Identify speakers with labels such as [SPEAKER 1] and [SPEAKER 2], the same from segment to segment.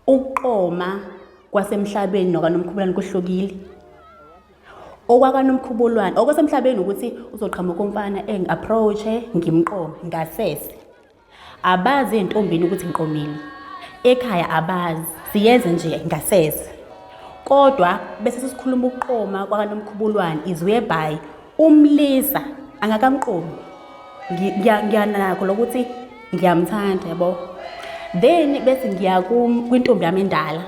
[SPEAKER 1] Ukuqoma kwasemhlabeni nokaNomkhubulwane kuhlukile. OkwakaNomkhubulwane, okwasemhlabeni ukuthi uzoqhamuka umfana engi-approach-e, ngimqome, ngasese. Abazi entombini ukuthi ngiqomile. Ekhaya abazi, siyenze nje ngasese. Kodwa bese sisikhuluma ukuqoma kwakaNomkhubulwane is whereby umlisa angakamqomi. Ngiyanakho lokuthi ngiyamthanda yabo. Then bese ngiya kwintombi yami endala.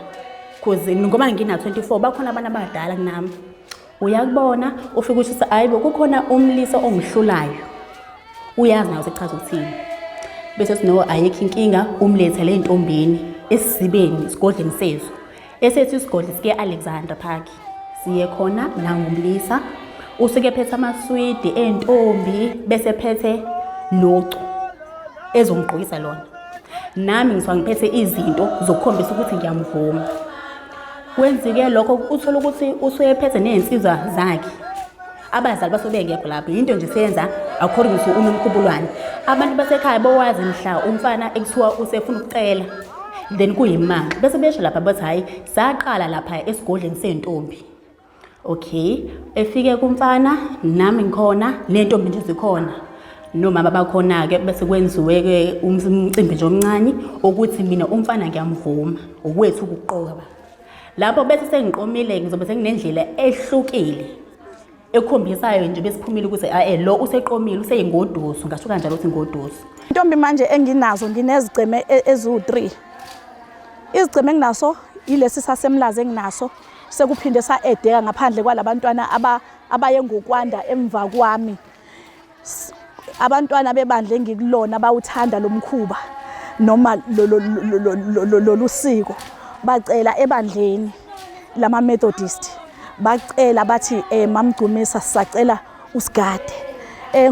[SPEAKER 1] Cause ngoba ngina 24 bakhona abantu abadala kunami. Uyakubona ufika uthi hayibo kukhona umlisa ongihlulayo. Uyazi nawe sechaza ukuthini. Bese sino ayikho inkinga umlethele entombini esizibeni isigodleni sezwe. Esethi isigodle sike Alexander Park. Siye khona nangumlisa. Usuke phethe amaswidi entombi bese phethe locu ezomgqokisa lona. Nami ngizwa ngiphethe izinto zokukhombisa ukuthi ngiyamvuma. Kwenzike lokho uthola ukuthi usuyephethe nezinsizwa zakhe. Abazali basobengekho lapho into nje siyenza according to uNomkhubulwane. Abantu basekhaya bawazi mhla umfana ekuthiwa usefuna ukucela then kuyimanga bese besho lapha bathi hayi saqala lapha esigodleni sentombi. Okay, efike kumfana nami ngikhona nentombi nje zikhona. Nomama bakhona ke bese kwenziwe ke umcimbi nje omncane ukuthi mina umfana ngiyamvuma ukwethu ukuqoka ba. Lapho bese sengiqomile ngizobe senginendlela ehlukile ekhombisayo nje besiphumile ukuthi lo useqomile useyingoduso ngasho kanjalo ukuthi ingoduso.
[SPEAKER 2] Intombi manje enginazo nginezigceme ezu3. Izigceme enginaso ilesi sasemlaze enginaso sekuphinde saedeka ngaphandle kwalabantwana abaye ngokwanda emva kwami. Abantwana bebandle ngikulona bawuthanda lo mkhuba noma lo siko bacela ebandleni lama Methodist bacela bathi mamgcumisa sisacela usigade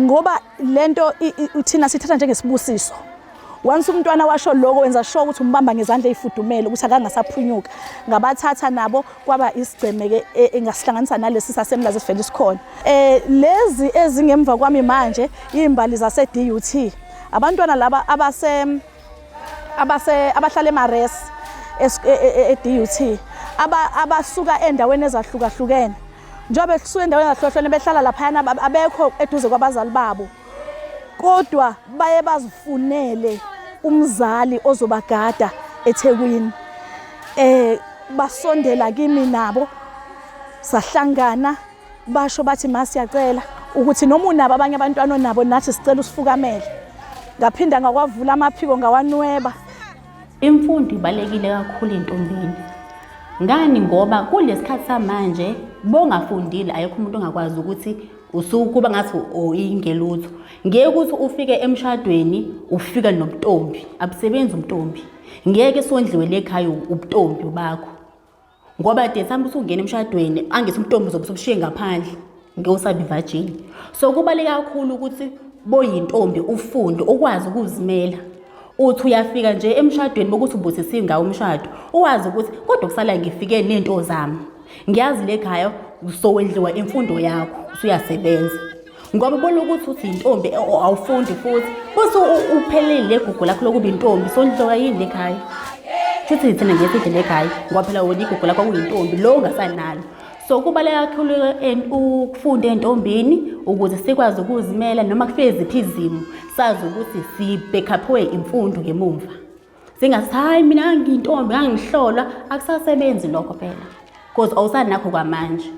[SPEAKER 2] ngoba lento uthina sithatha njengesibusiso. Once umntwana washo lokho wenza sure ukuthi umbamba ngezandla ezifudumele ukuthi akangasaphunyuka ngabathatha nabo kwaba isigceme ke engasihlanganisa nalesi sasemlaze sivele sikhona. Lezi ezingemva kwami manje izimbali zase DUT abantwana laba abahlala emares eDUT abasuka endaweni ezahlukahlukene njobe kusuka endaweni ezahlukahlukene behlala lapha abekho eduze kwabazali babo kodwa baye bazifunele umzali ozobagada eThekwini. Basondela kimi nabo sahlangana basho bathi masiyacela ukuthi noma unabo abanye abantwana nabo nathi sicela usifukamele. Ngaphinda ngakwavula amaphiko ngawanweba.
[SPEAKER 1] Imfundo ibalekile kakhulu entombini. Ngani ngoba kulesikhathi samanje bongafundile ayikho umuntu ongakwazi ukuthi usukuba ngathi oyingelutho. Ngeke ukuthi ufike emshadweni ufika nomntombi, abusebenzi umntombi. Ngeke sondliwe lekhaya ubuntombi bakho. Ngoba desamba usungena emshadweni angithi umntombi uzobushiye ngaphandle ngewusabi virgin. So kubaleka kakhulu ukuthi boyintombi ufunde ukwazi ukuzimela. Uthi uyafika nje emshadweni bokuthi ubusisi ngawo umshado. Uwazi ukuthi kodwa kusala ngifike nento zami. Ngiyazi lekhaya usowendliwa imfundo yakho usuyasebenza. Ngoba ubona ukuthi uthi intombi awufundi futhi bese uphelele legugu lakho lokuba intombi sondliwa yini lekhaya. Futhi thina ngesidle lekhaya ngoba phela wona igugu lakho kuyintombi lo ungasanalo. So kubaleka kakhulu ukufunda entombini ukuze sikwazi ukuzimela noma kufike iziphi izimo sazi ukuthi sibackuphwe imfundo ngemuva. Singathi hayi mina ngiyintombi ngangihlolwa akusasebenzi lokho phela. Because awusanakho kwamanje.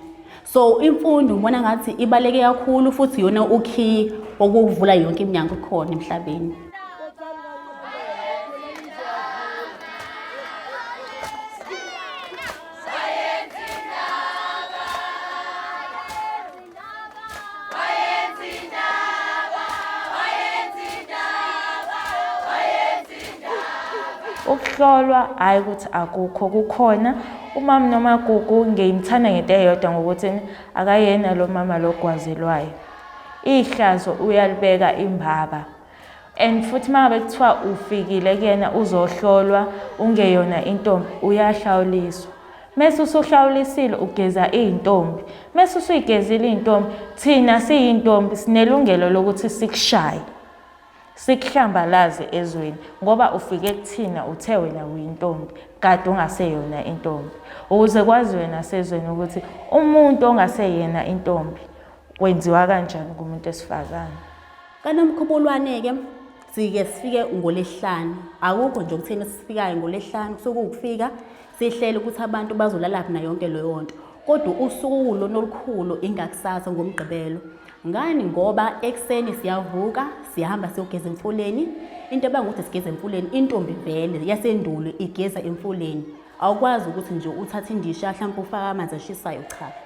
[SPEAKER 1] So imfundo ngibona ngathi ibaleke kakhulu futhi yona ukey okuvula yonke iminyango khona emhlabeni.
[SPEAKER 3] Ukuhlolwa hayi ukuthi akukho kukhona umama noma gugu ngiyimthanda ngento eyodwa ngokuthi akayena lo mama logwazelwayo. Ihlazo uyalibeka imbaba. And futhi mangabe kuthiwa ufikile kuyena uzohlolwa ungeyona intombi uyahlawuliswa. Mase usuhlawulisile ugeza intombi. Mase usuyigezile intombi thina siyintombi sinelungelo lokuthi sikushaye. sikuhlambalaze ezweni ngoba ufike kuthina uthe wena uyintombi kade ungaseyona intombi, ukuze kwaziwe nasezweni ukuthi umuntu ongaseyena intombi kwenziwa kanjani kumuntu esifazane.
[SPEAKER 1] KaNomkhubulwane-ke sike sifike ngoLesihlanu, akukho nje ukutheni sifikayo ngoLesihlanu, kusuke ukufika sihlele ukuthi abantu bazolalaphi na yonke leyo nto, kodwa usuku lona olukhulu ingakusasa ngoMgqibelo. Ngani? Ngoba ekuseni siyavuka siyahamba siyogeza emfuleni. Into ebangukuthi sigeza emfuleni, intombi vele yasendulo igeza emfuleni, awukwazi ukuthi nje uthathe indisha mhlawumbe ufake amanzi ashisayo, cha.